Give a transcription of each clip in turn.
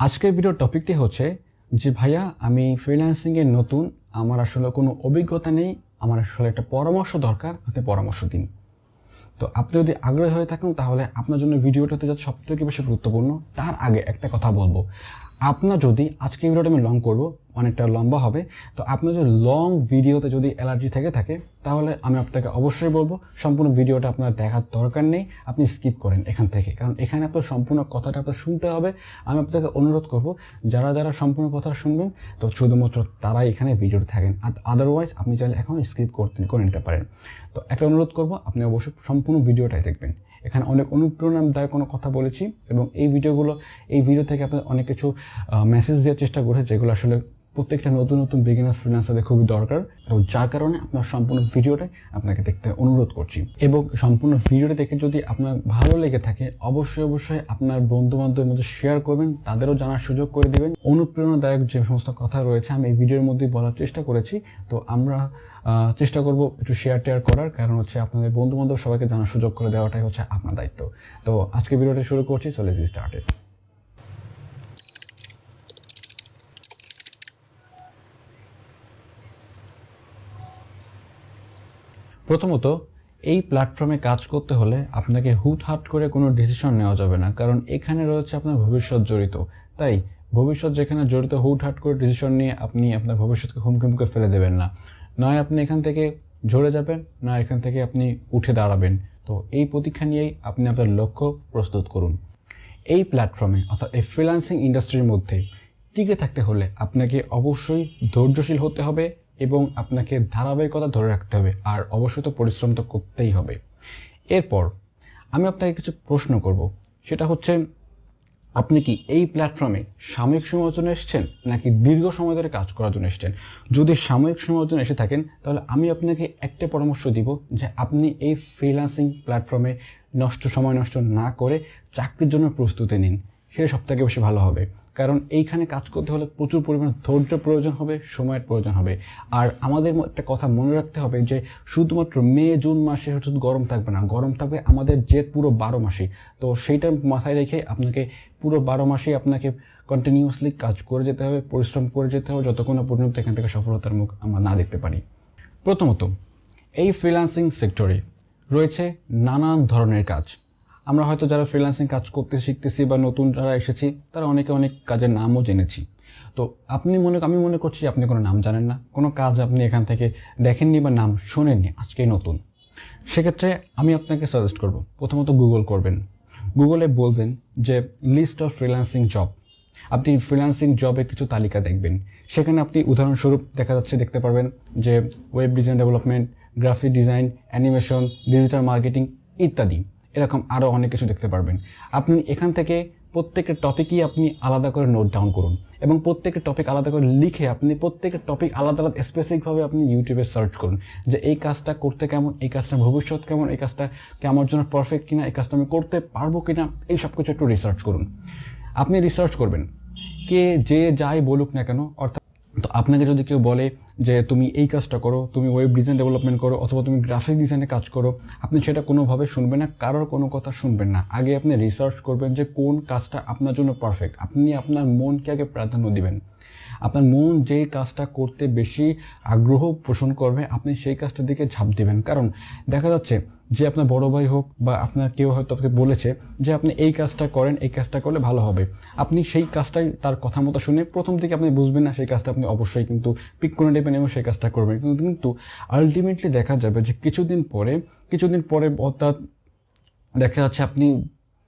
আজকের ভিডিওর টপিকটি হচ্ছে যে ভাইয়া আমি ফ্রিল্যান্সিংয়ে নতুন, আমার আসলে কোনো অভিজ্ঞতা নেই, আমার আসলে একটা পরামর্শ দরকার, আপনি পরামর্শ দিন। তো আপনি যদি আগ্রহী হয়ে থাকেন তাহলে আপনার জন্য ভিডিওটা হতে যাচ্ছে সবথেকে বেশি গুরুত্বপূর্ণ। তার আগে একটা কথা বলবো, আপনার যদি আজকে ভিডিওটা আমি লং করব, অনেকটা লম্বা হবে, তো আপনার যদি লং ভিডিওতে যদি অ্যালার্জি থেকে থাকে তাহলে আমি আপনাকে অবশ্যই বলবো সম্পূর্ণ ভিডিওটা আপনার দেখার দরকার নেই, আপনি স্কিপ করেন এখান থেকে, কারণ এখানে আপনার সম্পূর্ণ কথাটা আপনার শুনতে হবে। আমি আপনাকে অনুরোধ করব যারা যারা সম্পূর্ণ কথা শুনবেন তো শুধুমাত্র তারাই এখানে ভিডিওতে থাকেন, আর আদারওয়াইজ আপনি চাইলে এখন স্কিপ করে নিতে পারেন। তো একটা অনুরোধ করব, আপনি অবশ্যই সম্পূর্ণ ভিডিওটাই দেখবেন। এখানে অনেক অনুপ্রেরণাদায়ক কোনো কথা বলেছি এবং এই ভিডিও থেকে আপনার অনেক কিছু মেসেজ দেওয়ার চেষ্টা করেছে যেগুলো আসলে প্রত্যেকটা নতুন নতুন বিগিনার্স ফ্রিল্যান্সারদের খুবই দরকার। তো যার কারণে আপনার সম্পূর্ণ ভিডিওটাই আপনাকে দেখতে অনুরোধ করছি, এবং সম্পূর্ণ ভিডিওটা দেখে যদি আপনার ভালো লেগে থাকে অবশ্যই আপনার বন্ধু বান্ধবের মধ্যে শেয়ার করবেন, তাদেরও জানার সুযোগ করে দেবেন। অনুপ্রেরণাদায়ক যে সমস্ত কথা রয়েছে আমি এই ভিডিওর মধ্যে বলার চেষ্টা করেছি। তো আমরা চেষ্টা করব একটু শেয়ার করার, কারণ হচ্ছে আপনাদের বন্ধু বান্ধব সবাইকে জানার সুযোগ করে দেওয়াটাই হচ্ছে আপনার দায়িত্ব। তো আজকে ভিডিওটা শুরু করছি, সো লেটস গেট স্টার্টেড। প্রথমত, এই প্ল্যাটফর্মে কাজ করতে হলে আপনাকে হুটহাট করে কোনো ডিসিশন নেওয়া যাবে না, কারণ এখানে রয়েছে আপনার ভবিষ্যৎ জড়িত। তাই ভবিষ্যৎ যেখানে জড়িত, হুটহাট করে ডিসিশন নিয়ে আপনি আপনার ভবিষ্যৎকে হুমকি মুখে ফেলে দেবেন না। নয় আপনি এখান থেকে ঝরে যাবেন, না এখান থেকে আপনি উঠে দাঁড়াবেন। তো এই প্রতীক্ষা নিয়েই আপনি আপনার লক্ষ্য প্রস্তুত করুন। এই প্ল্যাটফর্মে অর্থাৎ এই ফ্রিল্যান্সিং ইন্ডাস্ট্রির মধ্যে টিকে থাকতে হলে আপনাকে অবশ্যই ধৈর্যশীল হতে হবে এবং আপনাকে ধারাবাহিকতা ধরে রাখতে হবে, আর অবশ্যই তো পরিশ্রম তো করতেই হবে। এরপর আমি আপনাকে কিছু প্রশ্ন করব, সেটা হচ্ছে আপনি কি এই প্ল্যাটফর্মে সাময়িক সময়ের জন্য এসেছেন নাকি দীর্ঘ সময় ধরে কাজ করার জন্য এসেছেন? যদি সাময়িক সময়ের জন্য এসে থাকেন তাহলে আমি আপনাকে একটা পরামর্শ দিব যে আপনি এই ফ্রিল্যান্সিং প্ল্যাটফর্মে সময় নষ্ট না করে চাকরির জন্য প্রস্তুতি নিন, সেটা সবথেকে বেশি ভালো হবে। কারণ এইখানে কাজ করতে হলে প্রচুর পরিমাণে ধৈর্য প্রয়োজন হবে, সময়ের প্রয়োজন হবে। আর আমাদের একটা কথা মনে রাখতে হবে যে শুধুমাত্র মে জুন মাসে শুধু গরম থাকবে না, গরম থাকবে আমাদের যে পুরো 12 মাসই। তো সেইটা মাথায় রেখে আপনাকে পুরো 12 মাসেই আপনাকে কন্টিনিউয়াসলি কাজ করে যেতে হবে, পরিশ্রম করে যেতে হবে, যতক্ষণ না পর্যন্ত এখান থেকে সফলতার মুখ আমরা না দেখতে পারি। প্রথমত, এই ফ্রিল্যান্সিং সেক্টরে রয়েছে নানান ধরনের কাজ। আমরা হয়তো যারা ফ্রিল্যান্সিং কাজ করতে শিখতেছি বা নতুন যারা এসেছি তারা অনেকে অনেক কাজের নামও জেনেছি। তো আমি মনে করছি আপনি কোনো নাম জানেন না, কোনো কাজ আপনি এখান থেকে দেখেননি বা নাম শোনেননি, আজকেই নতুন। সেক্ষেত্রে আমি আপনাকে সাজেস্ট করব, প্রথমত গুগল করবেন। গুগলে বলবেন যে লিস্ট অফ ফ্রিল্যান্সিং জব। আপনি ফ্রিল্যান্সিং জবে কিছু তালিকা দেখবেন, সেখানে আপনি উদাহরণস্বরূপ দেখতে পারবেন যে web design development, graphic design, animation, digital marketing ইত্যাদি, এরকম আরও অনেক কিছু দেখতে পারবেন। আপনি এখান থেকে প্রত্যেকের টপিকই আপনি আলাদা করে নোট ডাউন করুন এবং প্রত্যেকের টপিক আলাদা করে লিখে আপনি প্রত্যেকের টপিক আলাদা আলাদা স্পেসিফিকভাবে আপনি ইউটিউবে সার্চ করুন যে এই কাজটা করতে কেমন, এই কাজটার ভবিষ্যৎ কেমন, এই কাজটা কি আমার জন্য পারফেক্ট কিনা, এই কাজটা আমি করতে পারবো কিনা, এই সব কিছু একটু রিসার্চ করুন। আপনি রিসার্চ করবেন, কে যে যাই বলুক না কেন, অর্থাৎ তো আপনাকে যদি কেউ বলে যে তুমি এই কাজটা করো, তুমি ওয়েব ডিজাইন ডেভেলপমেন্ট করো অথবা তুমি গ্রাফিক ডিজাইনে কাজ করো, আপনি সেটা কোনোভাবে শুনবেন না, কারোর কোনো কথা শুনবেন না। আগে আপনি রিসার্চ করবেন যে কোন কাজটা আপনার জন্য পারফেক্ট। আপনি আপনার মনকে আগে প্রাধান্য দিবেন। আপনার মন যেই কাজটা করতে বেশি আগ্রহ পোষণ করবে আপনি সেই কাজটার দিকে ঝাঁপ দিবেন। কারণ দেখা যাচ্ছে যে আপনার বড় ভাই হোক বা আপনার কেউ হয়তো আপনাকে বলেছে যে আপনি এই কাজটা করেন, এই কাজটা করলে ভালো হবে, আপনি সেই কাজটাই তার কথা মতো শুনে প্রথম থেকে আপনি বুঝবেন না, সেই কাজটা আপনি অবশ্যই কিন্তু পিক করে নেবেন এবং সেই কাজটা করবেন। কিন্তু আলটিমেটলি দেখা যাবে যে কিছুদিন পরে অর্থাৎ দেখা যাচ্ছে আপনি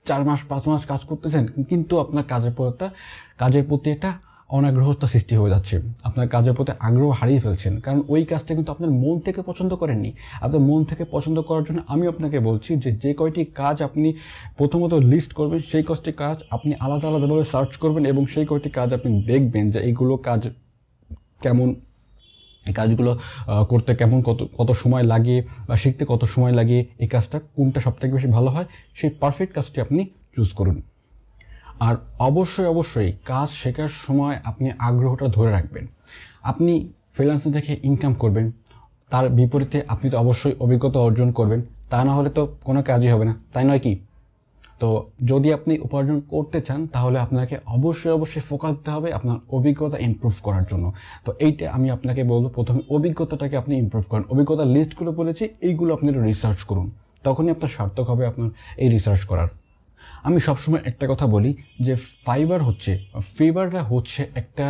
4 মাস 5 মাস কাজ করতেছেন কিন্তু আপনার কাজের প্রতি একটা অনাগ্রহতা সৃষ্টি হয়ে যাচ্ছে, আপনার কাজের প্রতি আগ্রহ হারিয়ে ফেলছেন, কারণ ওই কাজটা কিন্তু আপনার মন থেকে পছন্দ করেননি। আপনার মন থেকে পছন্দ করার জন্য আমি আপনাকে বলছি যে কয়টি কাজ আপনি প্রথমত লিস্ট করবেন, সেই কয়টি কাজ আপনি আলাদাভাবে সার্চ করবেন এবং সেই কয়টি কাজ আপনি দেখবেন যে এইগুলো কাজ কেমন, এই কাজগুলো করতে কেমন, কত সময় লাগে বা শিখতে কত সময় লাগে, এই কাজটা কোনটা সবথেকে বেশি ভালো হয়, সেই পারফেক্ট কাজটি আপনি চুজ করুন। আর অবশ্যই কাজ শেখার সময় আপনি আগ্রহটা ধরে রাখবেন। আপনি ফ্রিল্যান্সিং থেকে ইনকাম করবেন, তার বিপরীতে আপনি তো অবশ্যই অভিজ্ঞতা অর্জন করবেন, তা না হলে তো কোনো কাজই হবে না, তাই নয় কি? তো যদি আপনি উপার্জন করতে চান তাহলে আপনাকে অবশ্যই ফোকাস দিতে হবে আপনার অভিজ্ঞতা ইমপ্রুভ করার জন্য। তো এইটা আমি আপনাকে বলবো, প্রথমে অভিজ্ঞতাটাকে আপনি ইমপ্রুভ করেন। অভিজ্ঞতার লিস্টগুলো বলেছি, এইগুলো আপনি রিসার্চ করুন, তখনই আপনার সার্থক হবে আপনার এই রিসার্চ করার। আমি সবসময় একটা কথা বলি যে ফিভারটা হচ্ছে একটা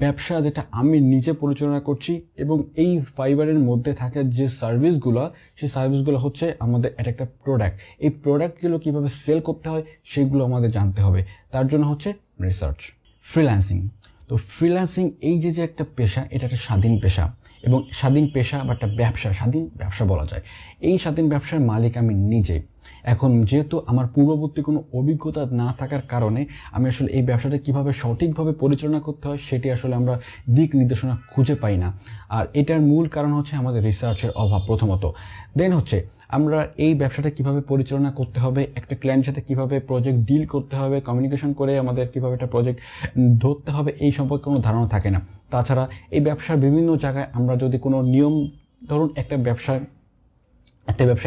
ব্যবসা যেটা আমি নিজে পরিচালনা করছি, এবং এই ফাইবারের মধ্যে থাকা যে সার্ভিসগুলো, সেই সার্ভিসগুলো হচ্ছে আমাদের একটা প্রোডাক্ট। এই প্রোডাক্টগুলো কীভাবে সেল করতে হয় সেগুলো আমাদের জানতে হবে, তার জন্য হচ্ছে রিসার্চ। ফ্রিল্যান্সিং, তো ফ্রিল্যান্সিং এই যে একটা পেশা, এটা একটা স্বাধীন পেশা, এবং স্বাধীন পেশা বা একটা ব্যবসা, স্বাধীন ব্যবসা বলা যায়। এই স্বাধীন ব্যবসার মালিক আমি নিজে। এখন যেহেতু আমার পূর্ববর্তী কোনো অভিজ্ঞতা না থাকার কারণে আমি আসলে এই ব্যবসাটা কীভাবে সঠিকভাবে পরিচালনা করতে হয় সেটি আসলে আমরা দিক নির্দেশনা খুঁজে পাই না। আর এটার মূল কারণ হচ্ছে আমাদের রিসার্চের অভাব প্রথমত। দেন হচ্ছে আমরা এই ব্যবসাটা কিভাবে পরিচালনা করতে হবে, একটা ক্লায়েন্টের সাথে কীভাবে প্রজেক্ট ডিল করতে হবে, কমিউনিকেশন করে আমাদের কীভাবে একটা প্রজেক্ট ধরতে হবে, এই সম্পর্কে কোনো ধারণা থাকে না। তাছাড়া এই ব্যবসার বিভিন্ন জায়গায় আমরা যদি কোনো নিয়ম, ধরুন একটা ব্যবসা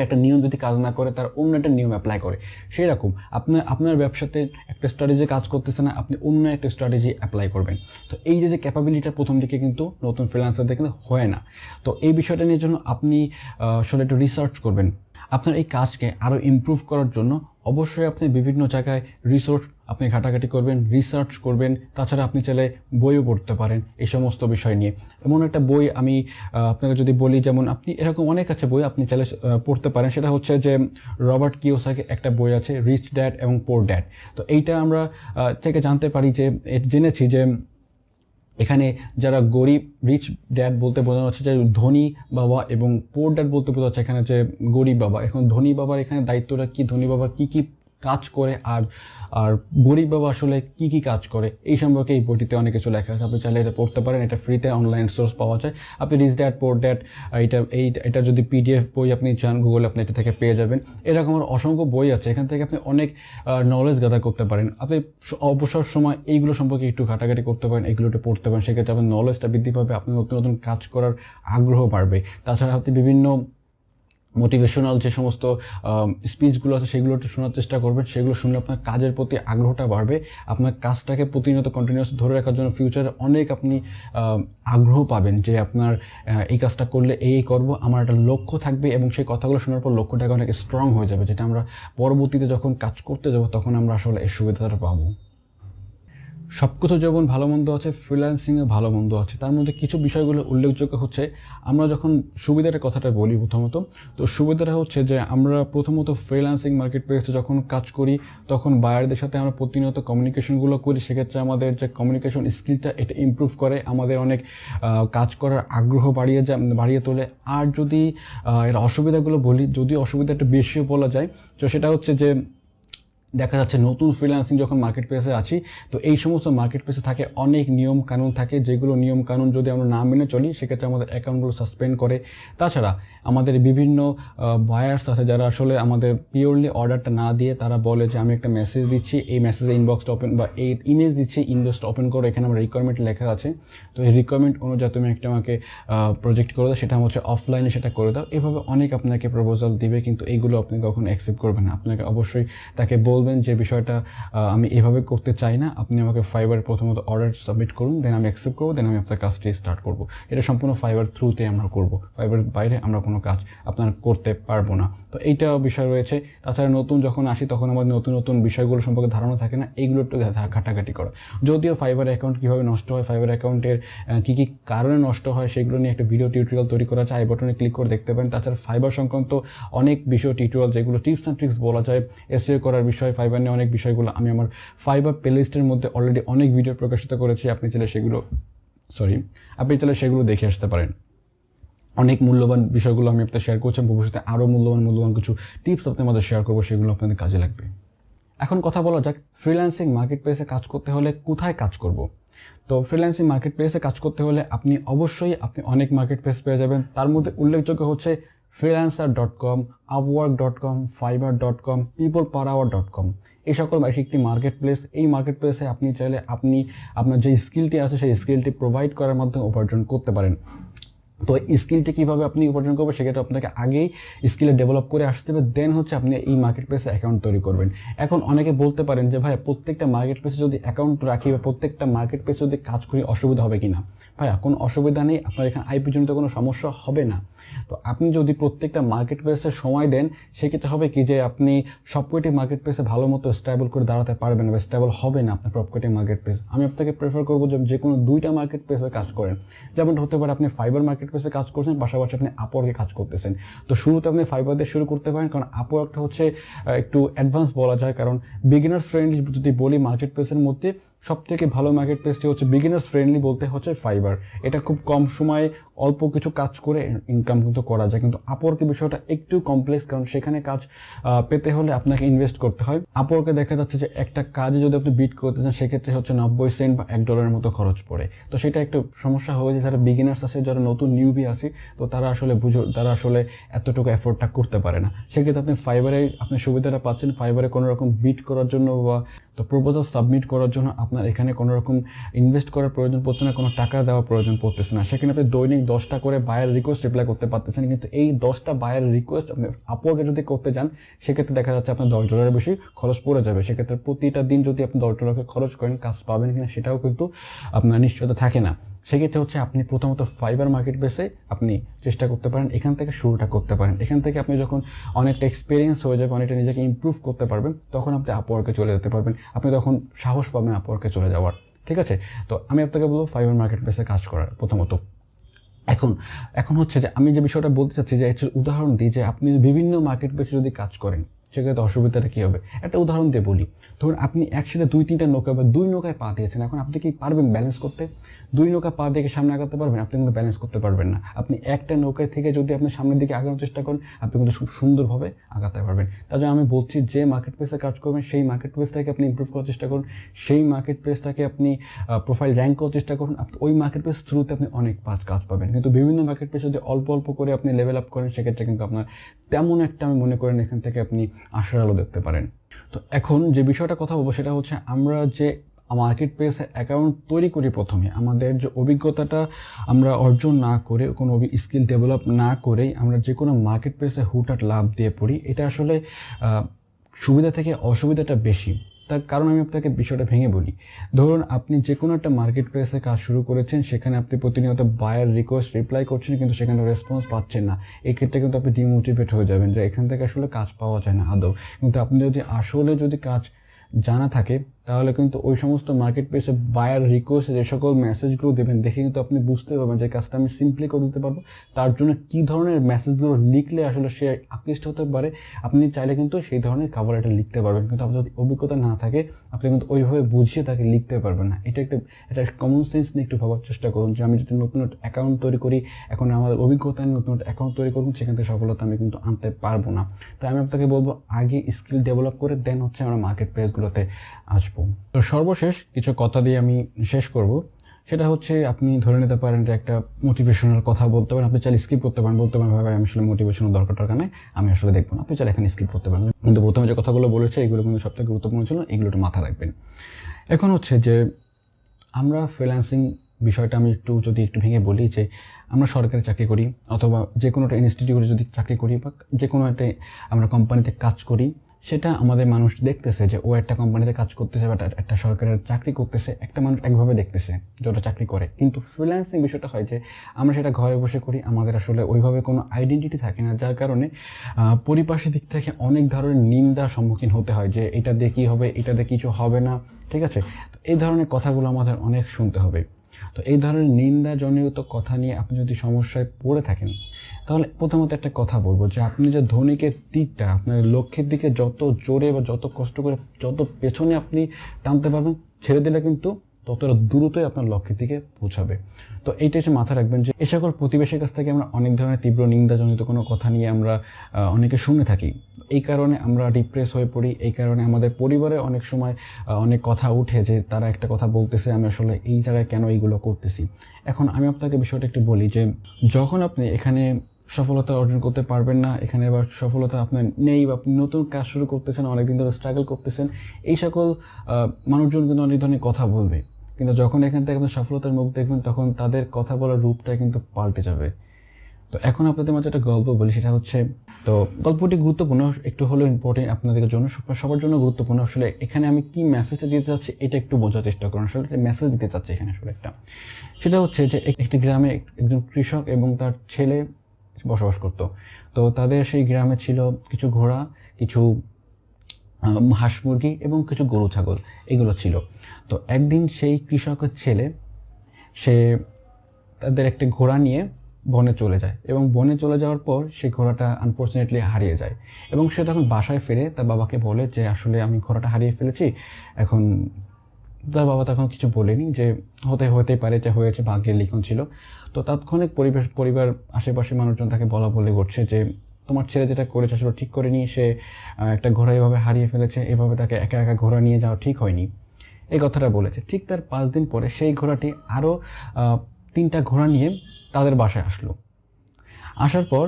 একটা নিয়ম যদি কাজ না করে, তার অন্য একটা নিয়ম অ্যাপ্লাই করে, সেই রকম আপনার ব্যবসাতে একটা স্ট্র্যাটেজি কাজ করতেছে না, আপনি অন্য একটা স্ট্র্যাটেজি অ্যাপ্লাই করবেন। তো এই যে ক্যাপাবিলিটিটা প্রথম দিকে কিন্তু নতুন ফ্রিল্যান্সারদের কিন্তু হয় না। তো এই বিষয়টা নিয়ে জন্য আপনি আসলে একটু রিসার্চ করবেন। আপনার এই কাজকে আরও ইমপ্রুভ করার জন্য অবশ্যই আপনি বিভিন্ন জায়গায় আপনি ঘাটাঘাটি করবেন, রিসার্চ করবেন। তাছাড়া আপনি চাইলে বইও পড়তে পারেন এই সমস্ত বিষয় নিয়ে। এমন একটা বই আমি আপনাকে যদি বলি, যেমন আপনি এরকম অনেক আছে বই আপনি চাইলে পড়তে পারেন, সেটা হচ্ছে যে রবার্ট কিওসাকি একটা বই আছে, রিচ ড্যাড এবং পোর ড্যাড। তো এইটা আমরা থেকে জানতে পারি যে জেনেছি যে এখানে যারা গরিব, রিচ ড্যাড বলতে বোঝানো হচ্ছে যে ধনী বাবা, এবং পোর ড্যাড বলতে বোঝা হচ্ছে এখানে যে গরিব বাবা। এখন ধনী বাবার এখানে দায়িত্বটা কি, ধনী বাবা কি কি কাজ করে, আর গরিব বাবা আসলে কি কি কাজ করে, এই সম্পর্কে এই বইটিতে অনেক কিছু লেখা আছে। আপনি চাইলে এটা পড়তে পারেন, এটা ফ্রিতে অনলাইন সোর্স পাওয়া যায়। আপনি রিচ ড্যাড পোর ড্যাড এটা যদি PDF বই আপনি চান গুগলে, আপনি এটা থেকে পেয়ে যাবেন। এরকম আর অসংখ্য বই আছে, এখান থেকে আপনি অনেক নলেজ গ্যাদার করতে পারেন। আপনি অবসর সময় এইগুলো সম্পর্কে একটু ঘাটাঘাটি করতে পারেন, এগুলো একটু পড়তে পারেন, সেক্ষেত্রে আপনার নলেজটা বৃদ্ধি পাবে, আপনার নতুন নতুন কাজ করার আগ্রহ বাড়বে। তাছাড়া আপনি বিভিন্ন মোটিভেশনাল যে সমস্ত স্পিচগুলো আছে সেগুলো একটু শোনার চেষ্টা করবেন, সেগুলো শুনলে আপনার কাজের প্রতি আগ্রহটা বাড়বে। আপনার কাজটাকে প্রতিনিয়ত কন্টিনিউয়াস ধরে রাখার জন্য ফিউচারে অনেক আপনি আগ্রহ পাবেন যে আপনার এই কাজটা করলে এই করব, আমার একটা লক্ষ্য থাকবে, এবং সেই কথাগুলো শোনার পর লক্ষ্যটাকে অনেক স্ট্রং হয়ে যাবে, যেটা আমরা পরবর্তীতে যখন কাজ করতে যাব তখন আমরা আসলে এই সুবিধাটা পাবো। সব কিছু যেমন ভালো মন্দ আছে, ফ্রিল্যান্সিংয়ে ভালো মন্দ আছে। তার মধ্যে কিছু বিষয়গুলো উল্লেখযোগ্য হচ্ছে, আমরা যখন সুবিধার কথাটা বলি প্রথমত, তো সুবিধাটা হচ্ছে যে আমরা প্রথমত ফ্রিল্যান্সিং মার্কেট প্লেসে যখন কাজ করি তখন বায়ারদের সাথে আমরা প্রতিনিয়ত কমিউনিকেশনগুলো করি, সেক্ষেত্রে আমাদের যে কমিউনিকেশন স্কিলটা এটা ইমপ্রুভ করে, আমাদের অনেক কাজ করার আগ্রহ বাড়িয়ে তোলে। আর যদি এর অসুবিধাগুলো বলি, যদি অসুবিধাটা বেশিও বলা যায়, তো সেটা হচ্ছে যে দেখা যাচ্ছে নতুন ফ্রিল্যান্সিং যখন মার্কেট প্লেসে আছি, তো এই সমস্ত মার্কেট প্লেসে থাকে অনেক নিয়ম কানুন থাকে, যেগুলো নিয়ম কানুন যদি আমরা না মেনে চলি সেক্ষেত্রে আমাদের অ্যাকাউন্টগুলো সাসপেন্ড করে। তাছাড়া আমাদের বিভিন্ন বায়ার্স আছে যারা আসলে আমাদের পিওরলি অর্ডারটা না দিয়ে তারা বলে যে আমি একটা মেসেজ দিচ্ছি, এই মেসেজে ইনবক্সটা ওপেন, বা এই ইমেজ দিচ্ছি, ইনবক্সটা ওপেন করো, এখানে আমার রিকোয়ারমেন্ট লেখা আছে, তো এই রিকোয়ারমেন্ট অনুযায়ী তুমি একটা আমাকে প্রজেক্ট করে দাও, সেটা হচ্ছে অফলাইনে সেটা করে দাও। এভাবে অনেক আপনাকে প্রপোজাল দিবে, কিন্তু এইগুলো আপনি কখনো অ্যাকসেপ্ট করবেন না। আপনাকে অবশ্যই তাকে বলবেন যে বিষয়টা আমি এভাবে করতে চাই না, আপনি আমাকে ফাইবারে প্রথমত অর্ডার সাবমিট করুন, দেন আমি অ্যাকসেপ্ট করবো, দেন আমি আপনার কাজটি স্টার্ট করবো। এটা সম্পূর্ণ ফাইবার থ্রুতে আমরা করবো, ফাইবারের বাইরে আমরা কোনো কাজ আপনার করতে পারবো না। তো এইটা বিষয় রয়েছে। তাছাড়া নতুন যখন আসি তখন আমাদের নতুন নতুন বিষয়গুলো সম্পর্কে ধারণা থাকে না, এইগুলো একটু ঘাটাঘাটি করা। যদিও ফাইবার অ্যাকাউন্ট কীভাবে নষ্ট হয়, ফাইবার অ্যাকাউন্টের কী কী কারণে নষ্ট হয় সেগুলো নিয়ে একটা ভিডিও টিউটোরিয়াল তৈরি করা আছে, আই বাটনে ক্লিক করে দেখতে পারেন। তাছাড়া ফাইবার সংক্রান্ত অনেক বিষয় টিউটোরিয়াল, যেগুলো টিপস অ্যান্ড ট্রিক্স বলা যায়, SEO করার বিষয়, ফাইবার নিয়ে অনেক বিষয়গুলো আমি আমার ফাইবার প্লেলিস্টের মধ্যে অলরেডি অনেক ভিডিও প্রকাশিত করেছি, আপনি চাইলে সেগুলো দেখে আসতে পারেন। অনেক মূল্যবান বিষয়গুলো আমি আপনাদের শেয়ার করছি, ভবিষ্যতে আরও মূল্যবান কিছু টিপস আপনাদের মাঝে শেয়ার করবো, সেগুলো আপনাদের কাজে লাগবে। এখন কথা বলা যাক ফ্রিল্যান্সিং মার্কেট প্লেসে কাজ করতে হলে কোথায় কাজ করব। তো ফ্রিল্যান্সিং মার্কেট প্লেসে কাজ করতে হলে আপনি অনেক মার্কেট প্লেস পেয়ে যাবেন। তার মধ্যে উল্লেখযোগ্য হচ্ছে freelancer.com, upwork.com, fiverr.com, peopleperhour.com। এই সকল একটি মার্কেট প্লেস। এই মার্কেট প্লেসে আপনি চাইলে আপনার যে স্কিলটি আছে সেই স্কিলটি প্রোভাইড করার মাধ্যমে উপার্জন করতে পারেন। তো স্কিলটি কীভাবে আপনি উপার্জন করবেন সেক্ষেত্রে আপনাকে আগেই স্কিলে ডেভেলপ করে আসতে হবে, দেন হচ্ছে আপনি এই মার্কেট প্লেসে অ্যাকাউন্ট তৈরি করবেন। এখন অনেকে বলতে পারেন যে ভাই প্রত্যেকটা মার্কেট প্লেসে যদি অ্যাকাউন্ট রাখি বা প্রত্যেকটা মার্কেট প্লেসে যদি কাজ করি অসুবিধা হবে কিনা। ভাইয়া কোনো অসুবিধা নেই, আপনার এখানে আইপি জনিত কোনো সমস্যা হবে না। তো আপনি যদি প্রত্যেকটা মার্কেট প্লেসে সময় দেন সেক্ষেত্রে হবে কি যে আপনি সবকটি মার্কেট প্লেসে ভালো মতো স্টেবল করে দাঁড়াতে পারবেন বা স্টেবল হবে না আপনার সবকটি মার্কেট প্লেস। আমি আপনাকে প্রেফার করবো যে কোনো 2টা মার্কেট প্লেসে কাজ করেন। যেমন হতে পারে আপনি ফাইবার মার্কেট প্লেসে কাজ করছেন, পাশাপাশি আপনি আপওয়ার্কে কাজ করতেছেন। তো শুরুতে আপনি ফাইবার দিয়ে শুরু করতে পারেন, কারণ আপওয়ার্কটা হচ্ছে একটু অ্যাডভান্স বলা যায়, কারণ বিগিনার্স ফ্রেন্ডলি যদি বলি মার্কেট প্লেসের মধ্যে সবথেকে ভালো মার্কেট প্লেসটি হচ্ছে বিগিনার্স ফ্রেন্ডলি বলতে হচ্ছে ফাইবার। এটা খুব কম সময়ে অল্প কিছু কাজ করে ইনকাম কিন্তু করা যায়। কিন্তু আপওয়ার্কের বিষয়টা একটু কমপ্লেক্স, কারণ সেখানে কাজ পেতে হলে আপনাকে ইনভেস্ট করতে হয়। আপওয়ার্কে দেখা যাচ্ছে যে একটা কাজে যদি আপনি বিট করতে চান সেক্ষেত্রে হচ্ছে 90 সেন্ট বা $1 মতো খরচ পড়ে। তো সেটা একটু সমস্যা হয়ে যায় যারা বিগিনার্স আছে, যারা নতুন নিউবি আছে, তো তারা আসলে এতটুকু এফোর্টটা করতে পারে না। সেক্ষেত্রে আপনি ফাইবারে আপনি সুবিধাটা পাচ্ছেন, ফাইবারে কোনো রকম বিট করার জন্য বা তো প্রপোজাল সাবমিট করার জন্য আপনার এখানে কোনো রকম ইনভেস্ট করার প্রয়োজন পড়ছে না, কোনো টাকা দেওয়ার প্রয়োজন পড়তেছে না। সেখানে আপনি দৈনিক 10টা করে বায়ার রিকোয়েস্ট রিপ্লাই করতে পারতেছেন। কিন্তু এই 10টা বায়ার রিকোয়েস্ট আপনি আপওয়ার্কে যদি করতে যান সেক্ষেত্রে দেখা যাচ্ছে আপনার $10 বেশি খরচ পড়ে যাবে। সেক্ষেত্রে প্রতিটা দিন যদি আপনি $10 খরচ করেন কাজ পাবেন কিনা সেটাও কিন্তু আপনার নিশ্চয়তা থাকে না। সেক্ষেত্রে হচ্ছে আপনি প্রথমত ফাইবার মার্কেট প্লেসে আপনি চেষ্টা করতে পারেন, এখান থেকে শুরুটা করতে পারেন। এখান থেকে আপনি যখন অনেকটা এক্সপিরিয়েন্স হয়ে যাবে, অনেকটা নিজেকে ইমপ্রুভ করতে পারবেন, তখন আপনি আপওয়ার্কে চলে যেতে পারবেন। আপনি তখন সাহস পাবেন আপওয়ার্কে চলে যাওয়ার। ঠিক আছে, তো আমি আপনাকে বলবো ফাইবার মার্কেট প্লেসে কাজ করার প্রথমত। এখন হচ্ছে যে আমি যে বিষয়টা বলতে চাচ্ছি যে একটা উদাহরণ দিই, যে আপনি বিভিন্ন মার্কেট প্লেসে যদি কাজ করেন সেক্ষেত্রে অসুবিধাটা কী হবে একটা উদাহরণ দিয়ে বলি। ধরুন আপনি একসাথে 2-3টা নৌকা বা 2 নৌকায় পা দিয়েছেন, এখন আপনি কি পারবেন ব্যালেন্স করতে? 2 নৌকা পা দিয়ে সামনে আগাতে পারবেন? আপনি কিন্তু ব্যালেন্স করতে পারবেন না। আপনি একটা নৌকায় থেকে যদি আপনি সামনের দিকে আগানোর চেষ্টা করেন আপনি কিন্তু খুব সুন্দরভাবে আগাতে পারবেন। তার জন্য আমি বলছি যে মার্কেট প্লেসে কাজ করবেন সেই মার্কেট প্লেসটাকে আপনি ইমপ্রুভ করার চেষ্টা করুন, সেই মার্কেট প্লেসটাকে আপনি প্রোফাইল র্যাঙ্ক করার চেষ্টা করুন। ওই মার্কেট প্লেস থ্রুতে আপনি অনেক কাজ পাবেন। কিন্তু বিভিন্ন মার্কেট প্লেস যদি অল্প অল্প করে আপনি লেভেল আপ করেন সেক্ষেত্রে কিন্তু আপনার তেমন একটা আমি মনে করেন এখান থেকে আপনি আশার আলো দেখতে পারেন। তো এখন যে বিষয়টা কথা বলবো সেটা হচ্ছে আমরা যে মার্কেট প্লেসে অ্যাকাউন্ট তৈরি করি প্রথমে আমাদের যে অভিজ্ঞতাটা আমরা অর্জন না করে, কোনো স্কিল ডেভেলপ না করেই আমরা যে কোনো মার্কেট প্লেসে হুটহাট লাভ দিয়ে পড়ি, এটা আসলে সুবিধা থেকে অসুবিধাটা বেশি। তার কারণ আমি আপনাকে বিষয়টা ভেঙে বলি। ধরুন আপনি যে কোনো একটা মার্কেট প্লেসে কাজ শুরু করেছেন, সেখানে আপনি প্রতিনিয়ত বায়ার রিকোয়েস্ট রিপ্লাই করছেন কিন্তু সেখানে রেসপন্স পাচ্ছেন না। এই ক্ষেত্রে কিন্তু আপনি ডিমোটিভেট হয়ে যাবেন যে এখান থেকে আসলে কাজ পাওয়া যায় না আদৌ। কিন্তু আপনি যদি কাজ জানা থাকে তাহলে কিন্তু ওই সমস্ত মার্কেট প্লেসে বায়ার রিকোয়েস্টে যে সকল মেসেজগুলো দেবেন দেখে কিন্তু আপনি বুঝতে পারবেন যে কাজটা আমি সিম্পলি করে দিতে পারবো। তার জন্য কী ধরনের মেসেজগুলো লিখলে আসলে সে আকৃষ্ট হতে পারে আপনি চাইলে কিন্তু সেই ধরনের কাভার লেটার লিখতে পারবেন। কিন্তু আপনার যদি অভিজ্ঞতা না থাকে আপনি কিন্তু ওইভাবে বুঝিয়ে তাকে লিখতে পারবেন না। এটা কমন সেন্স নিয়ে একটু ভাবার চেষ্টা করুন যে আমি যদি নতুন অ্যাকাউন্ট তৈরি করি, এখন আমাদের অভিজ্ঞতা নিয়ে নতুন অ্যাকাউন্ট তৈরি করুন, সেখান থেকে সফলতা আমি কিন্তু আনতে পারবো না। তাই আমি আপনাকে বলবো আগে স্কিল ডেভেলপ করে দেন হচ্ছে আমরা মার্কেট প্লেসগুলোতে আসবো। তো সর্বশেষ কিছু কথা দিয়ে আমি শেষ করব, সেটা হচ্ছে আপনি ধরে নিতে পারেন যে একটা মোটিভেশনাল কথা বলতে পারেন, আপনি চাইলে স্কিপ করতে পারেন, বলতে পারেন ভাই আমি আসলে মোটিভেশনাল দরকার নেই, আমি আসলে দেখবো না, আপনি চাইলে এখানে স্কিপ করতে পারেন। কিন্তু প্রথমে যে কথাগুলো বলেছে এগুলো কিন্তু সবথেকে গুরুত্বপূর্ণ ছিল, এগুলো একটু মাথা রাখবেন। এখন হচ্ছে যে আমরা ফ্রিল্যান্সিং বিষয়টা আমি একটু ভেঙে বলি যে আমরা সরকারি চাকরি করি অথবা যে কোনো একটা ইনস্টিটিউটে যদি চাকরি করি বা যে কোনো একটা আমরা কোম্পানিতে কাজ করি, সেটা আমাদের মানুষ দেখতেছে যে ও একটা কোম্পানিতে কাজ করতেছে বা একটা সরকারের চাকরি করতেছে, একটা মানুষ একভাবে দেখতেছে যেটা চাকরি করে। কিন্তু ফ্রিল্যান্সিং বিষয়টা হয় যে আমরা সেটা ঘরে বসে করি, আমাদের আসলে ওইভাবে কোনো আইডেন্টিটি থাকে না, যার কারণে পরিপার্শ্বিক দিক থেকে অনেক ধরনের নিন্দার সম্মুখীন হতে হয় যে এটা দিয়ে কী হবে, এটা দিয়ে কিছু হবে না। ঠিক আছে, তো এই ধরনের কথাগুলো আমাদের অনেক শুনতে হবে। তো এই ধরনের নিন্দাজনিত কথা নিয়ে আপনি যদি সমস্যায় পড়ে থাকেন তাহলে প্রথমত একটা কথা বলবো যে আপনি যে ধনিকের তীরটা আপনার লক্ষ্যের দিকে যত জোরে বা যত কষ্ট করে যত পেছনে আপনি টানতে পারবেন, ছেড়ে দিলে কিন্তু ততটা দ্রুতই আপনার লক্ষ্যের দিকে পৌঁছাবে। তো এইটা এসে মাথায় রাখবেন যে এ সকল প্রতিবেশীর কাছ থেকে আমরা অনেক ধরনের তীব্র নিন্দাজনিত কোনো কথা নিয়ে আমরা অনেকে শুনে থাকি। এই কারণে আমরা ডিপ্রেস হয়ে পড়ি, এই কারণে আমাদের পরিবারে অনেক সময় অনেক কথা উঠে যে তারা একটা কথা বলতেছে আমি আসলে এই জায়গায় কেন এইগুলো করতেছি। এখন আমি আপনাকে বিষয়টা একটু বলি যে যখন আপনি এখানে সফলতা অর্জন করতে পারবেন না, এখানে এবার সফলতা আপনার নেই বা আপনি নতুন কাজ শুরু করতেছেন, অনেকদিন ধরে স্ট্রাগল করতেছেন, এই সকল মানুষজন কিন্তু অনেক ধরনের কথা বলবে। কিন্তু যখন এখান থেকে আপনি সফলতার মুখ দেখবেন তখন তাদের কথা বলার রূপটা কিন্তু পাল্টে যাবে। তো এখন আপনাদের মাঝে একটা গল্প বলি, সেটা হচ্ছে, তো গল্পটি গুরুত্বপূর্ণ, একটু হলেও ইম্পর্টেন্ট আপনাদের জন্য, সবার জন্য গুরুত্বপূর্ণ। আসলে এখানে আমি কি মেসেজটা দিতে চাচ্ছি এটা একটু বোঝার চেষ্টা করুন। আসলে একটা মেসেজ দিতে চাচ্ছি এখানে আসলে একটা, সেটা হচ্ছে যে একটি গ্রামে একজন কৃষক এবং তার ছেলে বসবাস করতো। তো তাদের সেই গ্রামে ছিল কিছু ঘোড়া, কিছু হাঁস মুরগি এবং কিছু গরু ছাগল, এগুলো ছিল। তো একদিন সেই কৃষকের ছেলে সে তাদের একটা ঘোড়া নিয়ে বনে চলে যায়, এবং বনে চলে যাওয়ার পর সেই ঘোড়াটা আনফর্চুনেটলি হারিয়ে যায়, এবং সে তখন বাসায় ফিরে তার বাবাকে বলে যে আসলে আমি ঘোড়াটা হারিয়ে ফেলেছি। এখন তার বাবা তখন কিছু বলেনি, যে হতেই পারে, যে হয়েছে, ভাগ্যের লিখন ছিল। তো তাৎক্ষণিক পরিবার আশেপাশের মানুষজন তাকে বলে করছে যে তোমার ছেলে যেটা করেছে আসলে ঠিক করেনি, সে একটা ঘোড়া এভাবে হারিয়ে ফেলেছে, এভাবে তাকে একা একা ঘোড়া নিয়ে যাওয়া ঠিক হয়নি, এই কথাটা বলেছে। ঠিক তার 5 দিন পরে সেই ঘোড়াটি আরও 3টা ঘোড়া নিয়ে তাদের বাসায় আসলো। আসার পর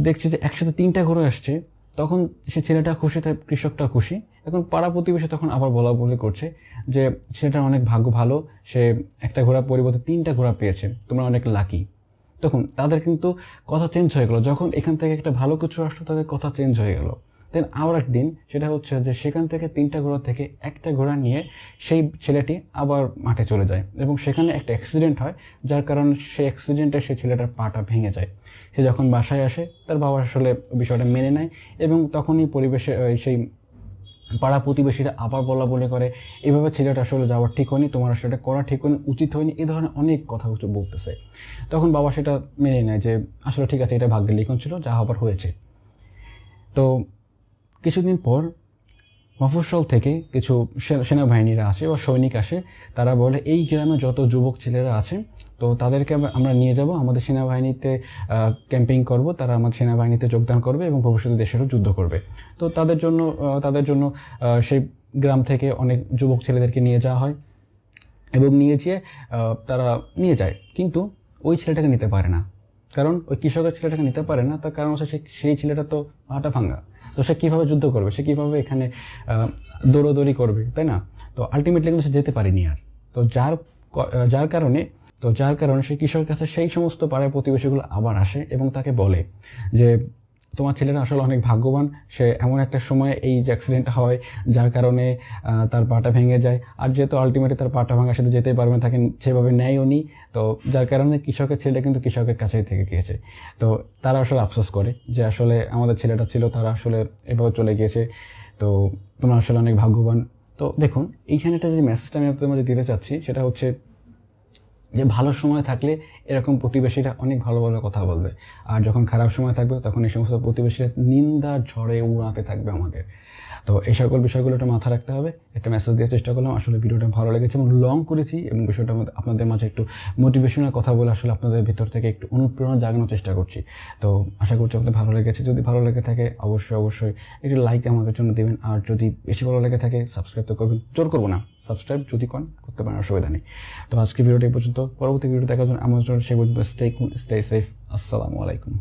দেখছে যে একসাথে 3টা ঘোড়া আসছে, তখন সে ছেলেটা খুশি, তাই কৃষকটা খুশি। এখন পাড়া প্রতিবেশী তখন আবার বলা করছে যে ছেলেটা অনেক ভাগ্য ভালো, সে একটা ঘোড়া পরিবর্তে 3টা ঘোড়া পেয়েছে, তোমরা অনেক লাকি। তখন তাদের কিন্তু কথা চেঞ্জ হয়ে গেল, যখন এখান থেকে একটা ভালো কিছু আসলো তাদের কথা চেঞ্জ হয়ে গেল। দেন আবার একদিন সেটা হচ্ছে যে সেখান থেকে 3টা ঘোড়া থেকে একটা ঘোড়া নিয়ে সেই ছেলেটি আবার মাঠে চলে যায়, এবং সেখানে একটা অ্যাক্সিডেন্ট হয়, যার কারণে সেই অ্যাক্সিডেন্টে সেই ছেলেটার পাটা ভেঙে যায়। সে যখন বাসায় আসে তার বাবা আসলে বিষয়টা মেনে নেয়, এবং তখনই পরিবেশে সেই পাড়া প্রতিবেশীরা আবার বলে করে এভাবে ছেলেটা আসলে যাওয়ার ঠিক হয়নি, তোমার আসলে এটা করা ঠিক হয়নি, উচিত হয়নি, এই ধরনের অনেক কথা কিছু বলতেছে। তখন বাবা সেটা মেনে নেয় যে আসলে ঠিক আছে, এটা ভাগ্যের লিখন ছিল, যা হবার হয়েছে। তো কিছুদিন পর মফস্বল থেকে কিছু সেনাবাহিনীরা আসে বা সৈনিক আসে, তারা বলে এই গ্রামে যত যুবক ছেলেরা আছে তো তাদেরকে আমরা নিয়ে যাব, আমাদের সেনাবাহিনীতে ক্যাম্পিং করব, তারা আমাদের সেনাবাহিনীতে যোগদান করবে এবং ভবিষ্যতে দেশেরও যুদ্ধ করবে। তো তাদের জন্য সেই গ্রাম থেকে অনেক যুবক ছেলেদেরকে নিয়ে যাওয়া হয়, এবং তারা নিয়ে যায়, কিন্তু ওই ছেলেটাকে নিতে পারে না। কারণ ওই কৃষকের ছেলেটাকে নিতে পারে না, তার কারণ হচ্ছে সেই ছেলেটা তো পাটা ভাঙা, তো সে কীভাবে যুদ্ধ করবে, সে কীভাবে এখানে দৌড়োদৌড়ি করবে, তাই না? তো আলটিমেটলি কিন্তু সে যেতে পারেনি আর। তো যার কারণে সেই কৃষকের কাছে সেই সমস্ত পাড়ার প্রতিবেশীগুলো আবার আসে এবং তাকে বলে যে তোমার ছেলেরা আসলে অনেক ভাগ্যবান, সে এমন একটা সময় এই যে অ্যাক্সিডেন্টটা হয় যার কারণে তার পাটা ভেঙে যায়, আর যেহেতু আলটিমেটলি তার পাটা ভাঙার সাথে যেতেই পারবে না, তাকে সেভাবে নেয়ও নি। তো যার কারণে কৃষকের ছেলে কিন্তু কৃষকের কাছেই থেকে গিয়েছে। তো তারা আসলে আফসোস করে যে আসলে আমাদের ছেলেটা ছিল, তারা আসলে এভাবে চলে গিয়েছে, তো তোমরা আসলে অনেক ভাগ্যবান। তো দেখুন, এইখানে একটা যে মেসেজটা আমি আপনাদের মধ্যে দিতে চাচ্ছি সেটা হচ্ছে যে ভালো সময় থাকলে এরকম প্রতিবেশীরা অনেক ভালো ভালো কথা বলবে, আর যখন খারাপ সময় থাকবে তখন এই সমস্ত প্রতিবেশীরা নিন্দার ঝড়ে উড়াতে থাকবে আমাদের। তো এই সকল বিষয়গুলো একটা মাথা রাখতে হবে। একটা মেসেজ দেওয়ার চেষ্টা করলাম, আসলে ভিডিওটা ভালো লেগেছে এবং লং করেছি, এবং বিষয়টা আপনাদের মাঝে একটু মোটিভেশনাল কথা বলে আসলে আপনাদের ভিতর থেকে একটু অনুপ্রেরণা জাগানোর চেষ্টা করছি। তো আশা করছি আপনাদের ভালো লেগেছে। যদি ভালো লেগে থাকে অবশ্যই একটু লাইক আমাদের জন্য দেবেন, আর যদি বেশি ভালো লেগে থাকে সাবস্ক্রাইব তো করবেন, জোর করবো না, সাবস্ক্রাইব যদি করতে পারেন, অসুবিধা নেই। তো আজকে ভিডিওটা এই পর্যন্ত, পরবর্তী ভিডিও দেখার জন্য আমার জন্য সেই পর্যন্ত স্টে সেফ। আসসালামু আলাইকুম।